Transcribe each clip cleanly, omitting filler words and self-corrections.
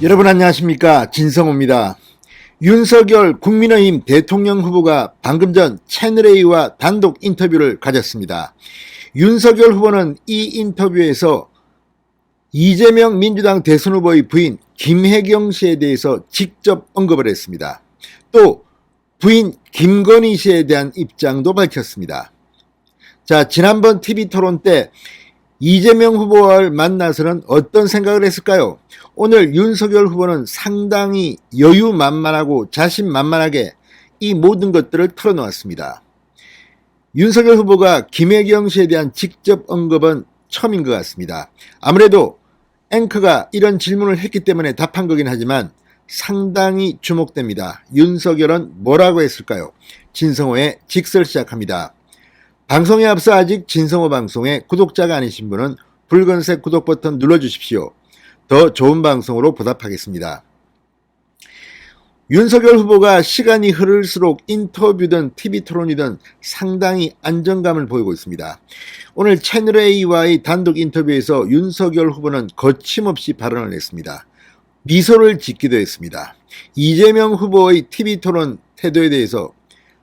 여러분 안녕하십니까, 진성호입니다. 윤석열 국민의힘 대통령 후보가 방금 전 채널A와 단독 인터뷰를 가졌습니다. 윤석열 후보는 이 인터뷰에서 이재명 민주당 대선 후보의 부인 김혜경 씨에 대해서 직접 언급을 했습니다. 또 부인 김건희 씨에 대한 입장도 밝혔습니다. 자, 지난번 TV토론 때 이재명 후보를 만나서는 어떤 생각을 했을까요? 오늘 윤석열 후보는 상당히 여유만만하고 자신만만하게 이 모든 것들을 털어놓았습니다. 윤석열 후보가 김혜경 씨에 대한 직접 언급은 처음인 것 같습니다. 아무래도 앵커가 이런 질문을 했기 때문에 답한 거긴 하지만 상당히 주목됩니다. 윤석열은 뭐라고 했을까요? 진성호의 직설 시작합니다. 방송에 앞서 아직 진성호 방송에 구독자가 아니신 분은 붉은색 구독 버튼 눌러주십시오. 더 좋은 방송으로 보답하겠습니다. 윤석열 후보가 시간이 흐를수록 인터뷰든 TV토론이든 상당히 안정감을 보이고 있습니다. 오늘 채널A와의 단독 인터뷰에서 윤석열 후보는 거침없이 발언을 했습니다. 미소를 짓기도 했습니다. 이재명 후보의 TV토론 태도에 대해서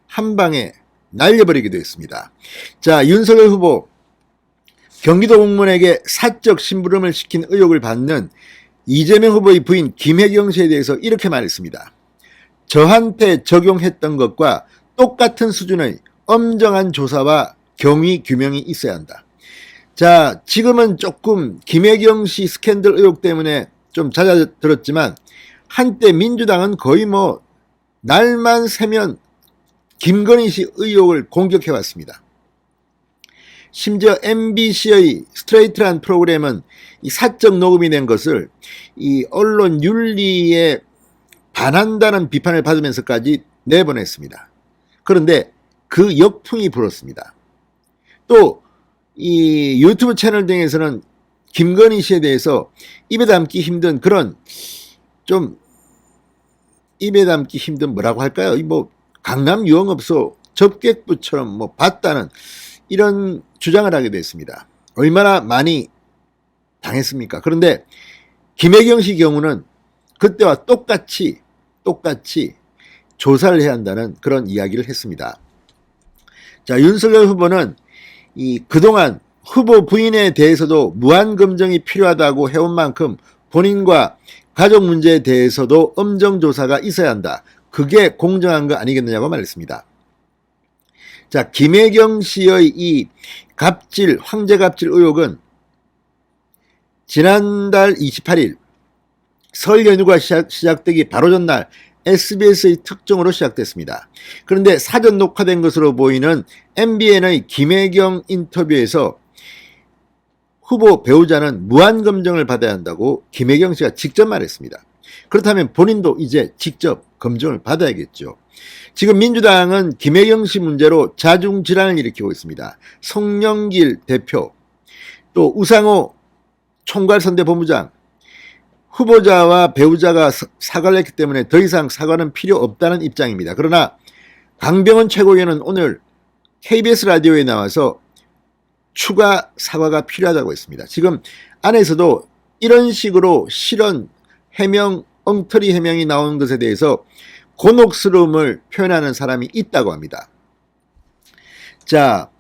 한 방에 날려버리기도 했습니다. 자, 윤석열 후보 경기도 공무원에게 사적 심부름을 시킨 의혹을 받는 이재명 후보의 부인 김혜경 씨에 대해서 이렇게 말했습니다. 저한테 적용했던 것과 똑같은 수준의 엄정한 조사와 경위 규명이 있어야 한다. 자, 지금은 조금 김혜경 씨 스캔들 의혹 때문에 좀 잦아들었지만 한때 민주당은 거의 날만 새면 김건희 씨 의혹을 공격해왔습니다. 심지어 MBC의 스트레이트란 프로그램은 이 사적 녹음이 된 것을 이 언론 윤리에 반한다는 비판을 받으면서까지 내보냈습니다. 그런데 그 역풍이 불었습니다. 또 이 유튜브 채널 등에서는 김건희 씨에 대해서 입에 담기 힘든 그런 좀 입에 담기 힘든 뭐라고 할까요? 강남 유흥업소 접객부처럼 봤다는 이런 주장을 하게 됐습니다. 얼마나 많이 당했습니까? 그런데 김혜경 씨 경우는 그때와 똑같이 조사를 해야 한다는 그런 이야기를 했습니다. 자, 윤석열 후보는 그동안 후보 부인에 대해서도 무한 검증이 필요하다고 해온 만큼 본인과 가족 문제에 대해서도 엄정 조사가 있어야 한다. 그게 공정한 거 아니겠느냐고 말했습니다. 자, 김혜경 씨의 이 황제 갑질 의혹은 지난달 28일 설 연휴가 시작되기 바로 전날 SBS의 특종으로 시작됐습니다. 그런데 사전 녹화된 것으로 보이는 MBN의 김혜경 인터뷰에서 후보 배우자는 무한 검증을 받아야 한다고 김혜경 씨가 직접 말했습니다. 그렇다면 본인도 이제 직접 검증을 받아야겠죠. 지금 민주당은 김혜경 씨 문제로 자중질환을 일으키고 있습니다. 송영길 대표, 또 우상호 총괄선대본부장, 후보자와 배우자가 사과를 했기 때문에 더 이상 사과는 필요 없다는 입장입니다. 그러나 강병원 최고위원은 오늘 KBS 라디오에 나와서 추가 사과가 필요하다고 했습니다. 지금 안에서도 이런 식으로 실언, 해명, 엉터리 해명이 나오는 것에 대해서 곤혹스러움을 표현하는 사람이 있다고 합니다. 자,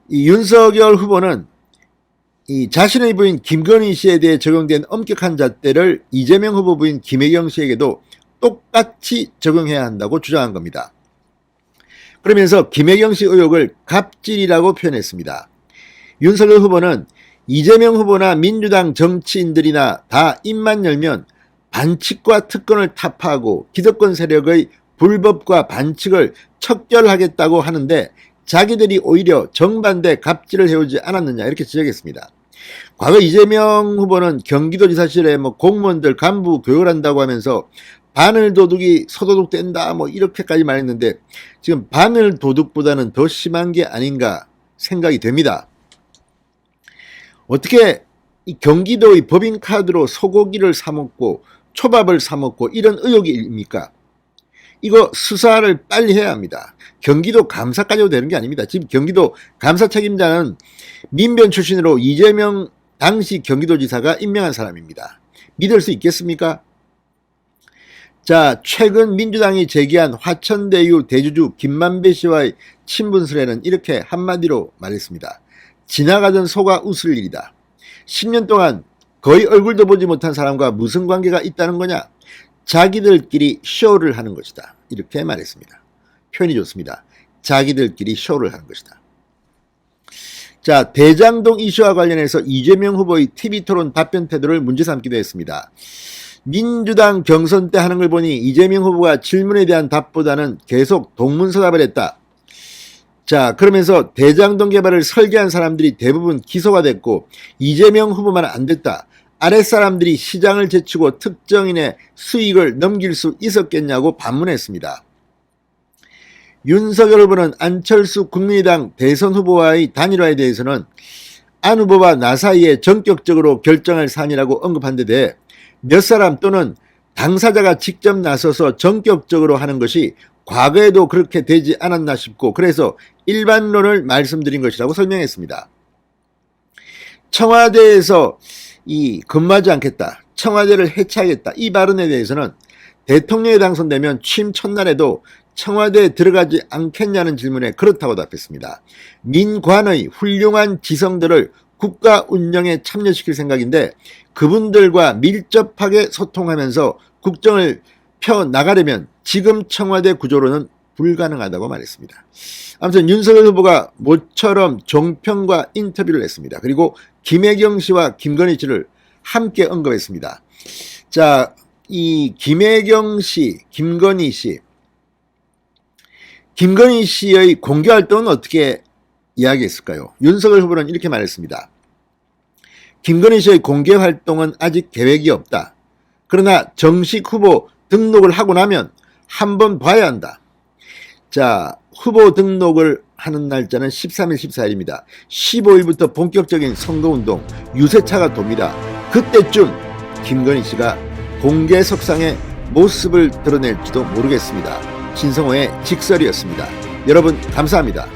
이 윤석열 후보는 이 자신의 부인 김건희 씨에 대해 적용된 엄격한 잣대를 이재명 후보 부인 김혜경 씨에게도 똑같이 적용해야 한다고 주장한 겁니다. 그러면서 김혜경 씨 의혹을 갑질이라고 표현했습니다. 윤석열 후보는 이재명 후보나 민주당 정치인들이나 다 입만 열면 반칙과 특권을 타파하고 기득권 세력의 불법과 반칙을 척결하겠다고 하는데 자기들이 오히려 정반대 갑질을 해오지 않았느냐 이렇게 지적했습니다. 과거 이재명 후보는 경기도지사 시절에 공무원들 간부 교육을 한다고 하면서 바늘 도둑이 소도둑 된다 이렇게까지 말했는데 지금 바늘 도둑보다는 더 심한 게 아닌가 생각이 됩니다. 어떻게 이 경기도의 법인카드로 소고기를 사먹고 초밥을 사먹고 이런 의혹입니까? 이거 수사를 빨리 해야 합니다. 경기도 감사까지 되는 게 아닙니다. 지금 경기도 감사 책임자는 민변 출신으로 이재명 당시 경기도지사가 임명한 사람입니다. 믿을 수 있겠습니까? 자, 최근 민주당이 제기한 화천대유 대주주 김만배 씨와의 친분설에는 이렇게 한마디로 말했습니다. 지나가던 소가 웃을 일이다. 10년 동안 거의 얼굴도 보지 못한 사람과 무슨 관계가 있다는 거냐? 자기들끼리 쇼를 하는 것이다. 이렇게 말했습니다. 표현이 좋습니다. 자기들끼리 쇼를 하는 것이다. 자, 대장동 이슈와 관련해서 이재명 후보의 TV토론 답변 태도를 문제 삼기도 했습니다. 민주당 경선 때 하는 걸 보니 이재명 후보가 질문에 대한 답보다는 계속 동문서답을 했다. 자, 그러면서 대장동 개발을 설계한 사람들이 대부분 기소가 됐고 이재명 후보만 안 됐다. 아랫사람들이 시장을 제치고 특정인의 수익을 넘길 수 있었겠냐고 반문했습니다. 윤석열 후보는 안철수 국민의당 대선 후보와의 단일화에 대해서는 안 후보와 나 사이에 전격적으로 결정할 사안이라고 언급한 데 대해 몇 사람 또는 당사자가 직접 나서서 전격적으로 하는 것이 과거에도 그렇게 되지 않았나 싶고 그래서 일반론을 말씀드린 것이라고 설명했습니다. 청와대에서 근무하지 않겠다, 청와대를 해체하겠다 이 발언에 대해서는 대통령이 당선되면 취임 첫날에도 청와대에 들어가지 않겠냐는 질문에 그렇다고 답했습니다. 민관의 훌륭한 지성들을 국가 운영에 참여시킬 생각인데 그분들과 밀접하게 소통하면서 국정을 펴나가려면 지금 청와대 구조로는 불가능하다고 말했습니다. 아무튼 윤석열 후보가 모처럼 종편과 인터뷰를 했습니다. 그리고 김혜경 씨와 김건희 씨를 함께 언급했습니다. 자, 이 김혜경 씨, 김건희 씨의 공개 활동은 어떻게 이야기했을까요? 윤석열 후보는 이렇게 말했습니다. 김건희 씨의 공개 활동은 아직 계획이 없다. 그러나 정식 후보 등록을 하고 나면 한번 봐야 한다. 자, 후보 등록을 하는 날짜는 13일, 14일입니다. 15일부터 본격적인 선거운동, 유세차가 돕니다. 그때쯤 김건희 씨가 공개석상의 모습을 드러낼지도 모르겠습니다. 신성호의 직설이었습니다. 여러분 감사합니다.